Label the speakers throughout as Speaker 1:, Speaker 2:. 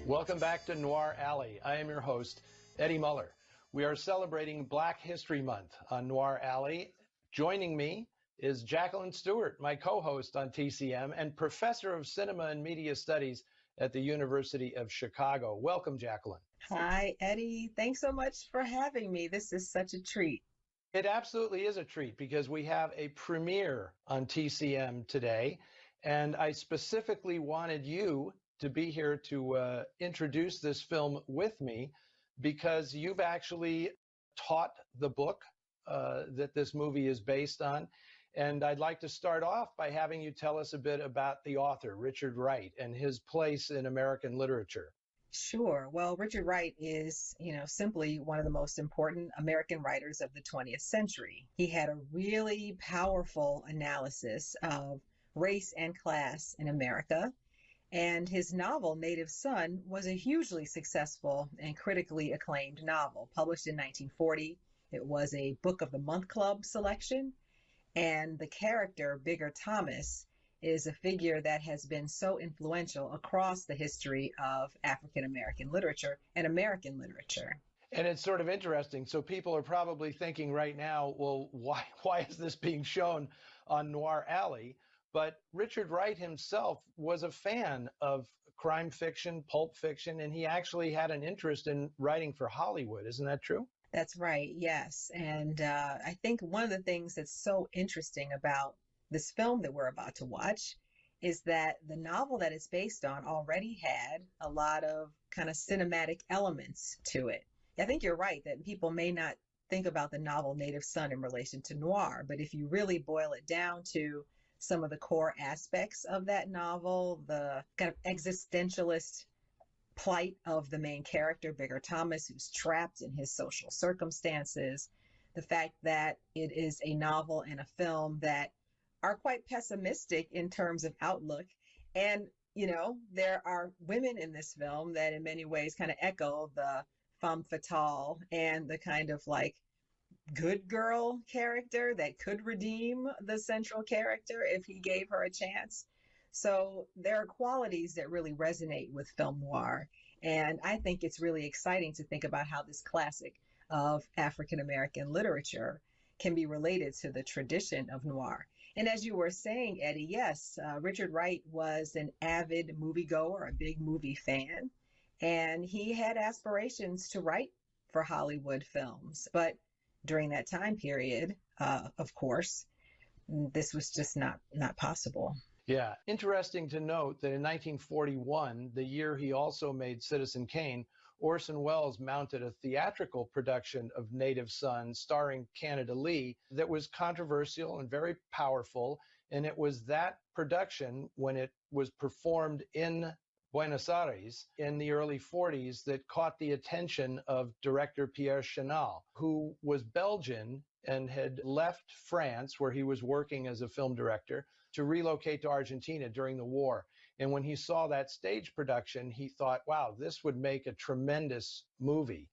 Speaker 1: Welcome back to Noir Alley. I am your host, Eddie Muller. We are celebrating Black History Month on Noir Alley. Joining me is Jacqueline Stewart, my co-host on TCM and professor of cinema and media studies at the University of Chicago. Welcome, Jacqueline.
Speaker 2: Hi, Eddie. Thanks so much for having me. This is such a treat.
Speaker 1: It absolutely is a treat because we have a premiere on TCM today, and I specifically wanted you to be here to introduce this film with me because you've actually taught the book that this movie is based on. And I'd like to start off by having you tell us a bit about the author, Richard Wright, and his place in American literature.
Speaker 2: Sure. Well, Richard Wright is, simply one of the most important American writers of the 20th century. He had a really powerful analysis of race and class in America. And his novel, Native Son, was a hugely successful and critically acclaimed novel, published in 1940. It was a Book of the Month Club selection. And the character, Bigger Thomas, is a figure that has been so influential across the history of African American literature and American literature.
Speaker 1: And it's sort of interesting. So people are probably thinking right now, well, why is this being shown on Noir Alley? But Richard Wright himself was a fan of crime fiction, pulp fiction, and he actually had an interest in writing for Hollywood. Isn't that true?
Speaker 2: That's right, yes. And I think one of the things that's so interesting about this film that we're about to watch is that the novel that it's based on already had a lot of kind of cinematic elements to it. I think you're right that people may not think about the novel Native Son in relation to noir, but if you really boil it down to some of the core aspects of that novel, the kind of existentialist plight of the main character, Bigger Thomas, who's trapped in his social circumstances, the fact that it is a novel and a film that are quite pessimistic in terms of outlook. And, there are women in this film that in many ways kind of echo the femme fatale and the kind of like good girl character that could redeem the central character if he gave her a chance. So there are qualities that really resonate with film noir. And I think it's really exciting to think about how this classic of African American literature can be related to the tradition of noir. And as you were saying, Eddie, yes, Richard Wright was an avid moviegoer, a big movie fan, and he had aspirations to write for Hollywood films. But during that time period, of course, this was just not possible.
Speaker 1: Yeah. Interesting to note that in 1941, the year he also made Citizen Kane, Orson Welles mounted a theatrical production of Native Son starring Canada Lee that was controversial and very powerful. And it was that production, when it was performed in Buenos Aires in the early 40s, that caught the attention of director Pierre Chenal, who was Belgian and had left France, where he was working as a film director, to relocate to Argentina during the war. And when he saw that stage production, he thought, wow, this would make a tremendous movie.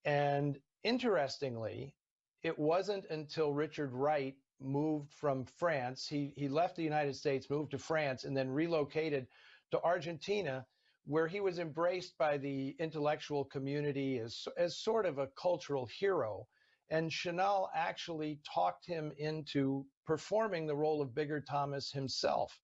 Speaker 1: And interestingly, it wasn't until Richard Wright moved from France, he left the United States, moved to France, and then relocated to Argentina, where he was embraced by the intellectual community as sort of a cultural hero. And Chenal actually talked him into performing the role of Bigger Thomas himself,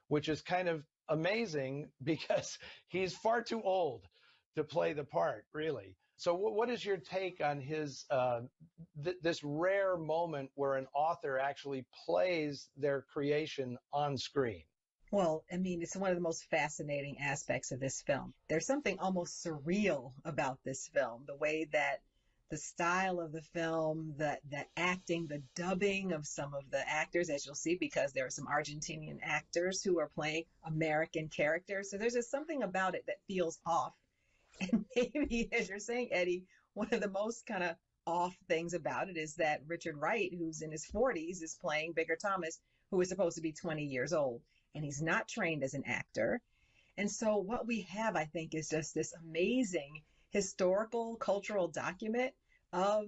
Speaker 1: which is kind of amazing because he's far too old to play the part, really. So what is your take on his this rare moment where an author actually plays their creation on screen?
Speaker 2: Well, I mean, it's one of the most fascinating aspects of this film. There's something almost surreal about this film, the way that the style of the film, the acting, the dubbing of some of the actors, as you'll see, because there are some Argentinian actors who are playing American characters. So there's just something about it that feels off. And maybe, as you're saying, Eddie, one of the most kind of off things about it is that Richard Wright, who's in his 40s, is playing Bigger Thomas, who is supposed to be 20 years old. And he's not trained as an actor. And so what we have, I think, is just this amazing historical, cultural document of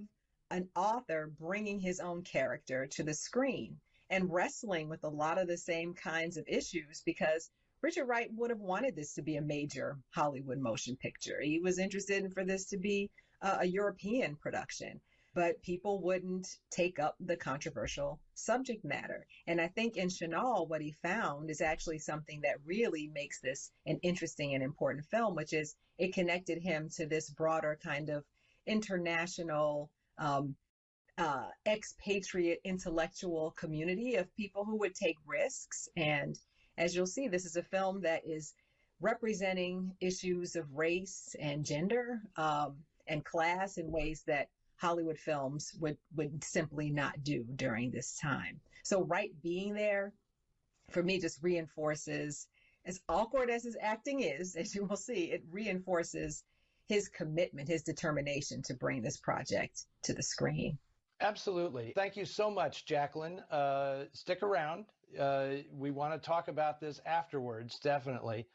Speaker 2: an author bringing his own character to the screen and wrestling with a lot of the same kinds of issues, because Richard Wright would have wanted this to be a major Hollywood motion picture. He was interested in for this to be a European production, but people wouldn't take up the controversial subject matter. And I think in Chenal, what he found is actually something that really makes this an interesting and important film, which is it connected him to this broader kind of international expatriate intellectual community of people who would take risks. And as you'll see, this is a film that is representing issues of race and gender and class in ways that Hollywood films would simply not do during this time. So Wright being there, for me, just reinforces, as awkward as his acting is, as you will see, it reinforces his commitment, his determination to bring this project to the screen.
Speaker 1: Absolutely. Thank you so much, Jacqueline. Stick around. We want to talk about this afterwards, definitely.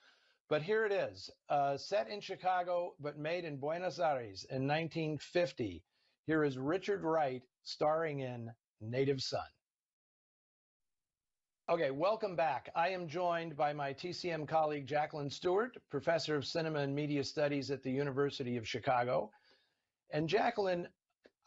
Speaker 1: But here it is, set in Chicago, but made in Buenos Aires in 1950. Here is Richard Wright starring in Native Son. Okay, welcome back. I am joined by my TCM colleague, Jacqueline Stewart, professor of cinema and media studies at the University of Chicago. And Jacqueline,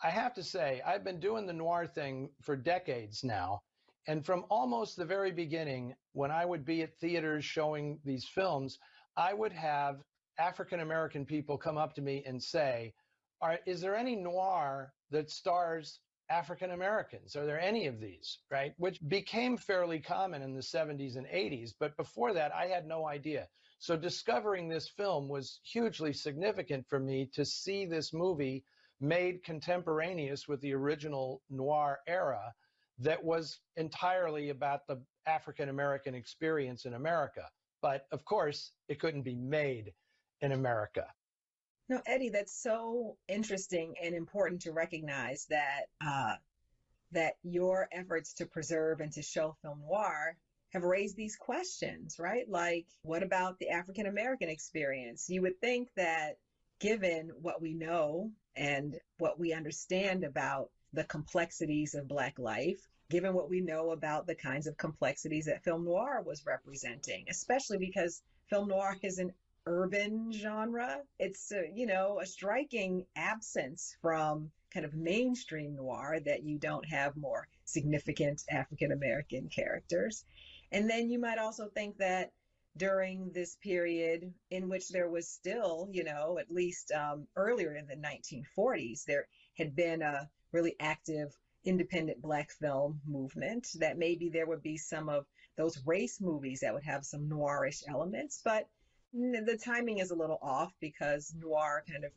Speaker 1: I have to say, I've been doing the noir thing for decades now. And from almost the very beginning, when I would be at theaters showing these films, I would have African-American people come up to me and say, is there any noir that stars African-Americans? Are there any of these, right? Which became fairly common in the 70s and 80s. But before that, I had no idea. So discovering this film was hugely significant for me to see this movie made contemporaneous with the original noir era that was entirely about the African-American experience in America. But of course, it couldn't be made in America.
Speaker 2: No, Eddie, that's so interesting and important to recognize that that your efforts to preserve and to show film noir have raised these questions, right? Like, what about the African American experience? You would think that given what we know and what we understand about the complexities of Black life, given what we know about the kinds of complexities that film noir was representing, especially because film noir is an urban genre. It's a striking absence from kind of mainstream noir that you don't have more significant African American characters. And then you might also think that during this period in which there was still, at least earlier in the 1940s, there had been a really active independent Black film movement, that maybe there would be some of those race movies that would have some noirish elements, but the timing is a little off because noir kind of,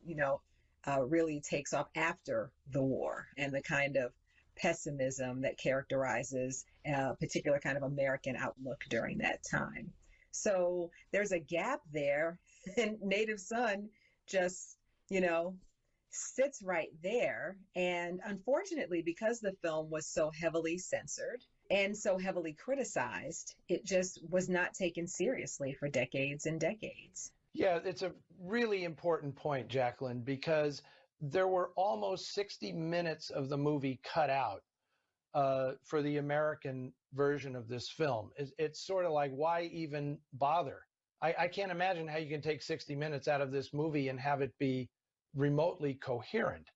Speaker 2: really takes off after the war and the kind of pessimism that characterizes a particular kind of American outlook during that time. So there's a gap there, and Native Son just, sits right there. And unfortunately, because the film was so heavily censored and so heavily criticized, it just was not taken seriously for decades and decades.
Speaker 1: Yeah, it's a really important point, Jacqueline, because there were almost 60 minutes of the movie cut out for the American version of this film. It's sort of like, why even bother? I can't imagine how you can take 60 minutes out of this movie and have it be remotely coherent.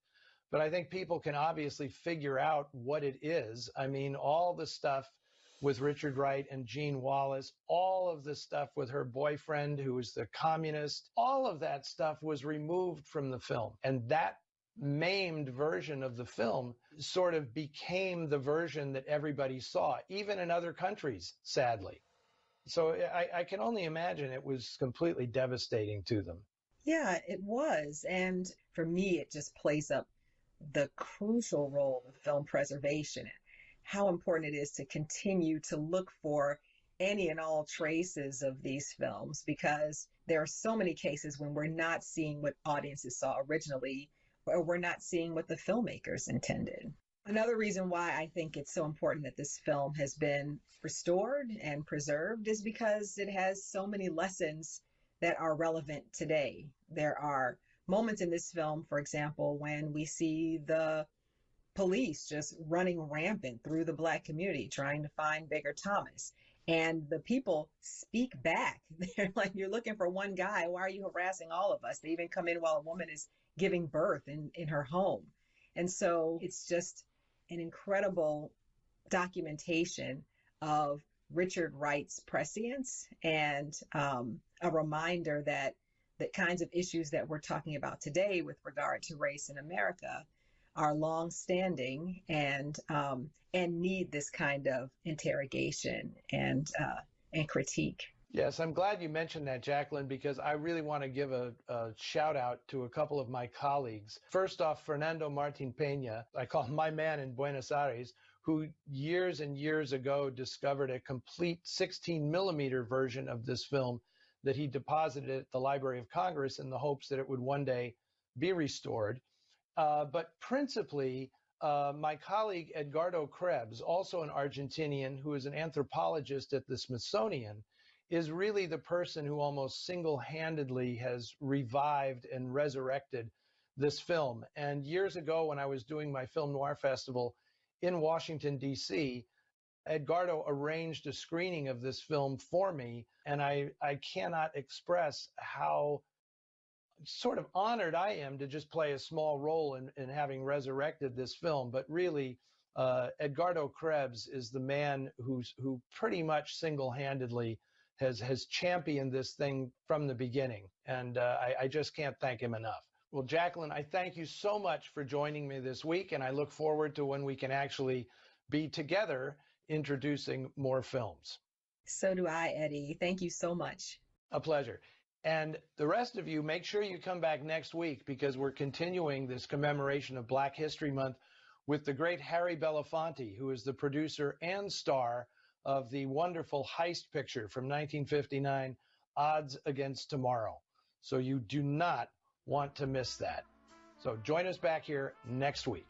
Speaker 1: But I think people can obviously figure out what it is. I mean, all the stuff with Richard Wright and Jean Wallace, all of the stuff with her boyfriend who was the communist, all of that stuff was removed from the film. And that maimed version of the film sort of became the version that everybody saw, even in other countries, sadly. So I can only imagine it was completely devastating to them.
Speaker 2: Yeah, it was. And for me, it just plays up the crucial role of film preservation, how important it is to continue to look for any and all traces of these films, because there are so many cases when we're not seeing what audiences saw originally, or we're not seeing what the filmmakers intended. Another reason why I think it's so important that this film has been restored and preserved is because it has so many lessons that are relevant today. There are moments in this film, for example, when we see the police just running rampant through the Black community trying to find Bigger Thomas. And the people speak back. They're like, you're looking for one guy. Why are you harassing all of us? They even come in while a woman is giving birth in her home. And so it's just an incredible documentation of Richard Wright's prescience, and a reminder that the kinds of issues that we're talking about today with regard to race in America are long-standing and need this kind of interrogation and critique.
Speaker 1: Yes, I'm glad you mentioned that, Jacqueline, because I really want to give a shout out to a couple of my colleagues. First off, Fernando Martin Peña, I call him my man in Buenos Aires, who years and years ago discovered a complete 16 millimeter version of this film that he deposited at the Library of Congress in the hopes that it would one day be restored. But principally, my colleague Edgardo Krebs, also an Argentinian who is an anthropologist at the Smithsonian, is really the person who almost single-handedly has revived and resurrected this film. And years ago, when I was doing my Film Noir Festival in Washington, D.C., Edgardo arranged a screening of this film for me, and I cannot express how sort of honored I am to just play a small role in having resurrected this film. But really, Edgardo Krebs is the man who pretty much single-handedly has championed this thing from the beginning. And I just can't thank him enough. Well, Jacqueline, I thank you so much for joining me this week, and I look forward to when we can actually be together introducing more films.
Speaker 2: So do I, Eddie. Thank you so much.
Speaker 1: A pleasure. And the rest of you, make sure you come back next week, because we're continuing this commemoration of Black History Month with the great Harry Belafonte, who is the producer and star of the wonderful heist picture from 1959, Odds Against Tomorrow. So you do not want to miss that. So join us back here next week.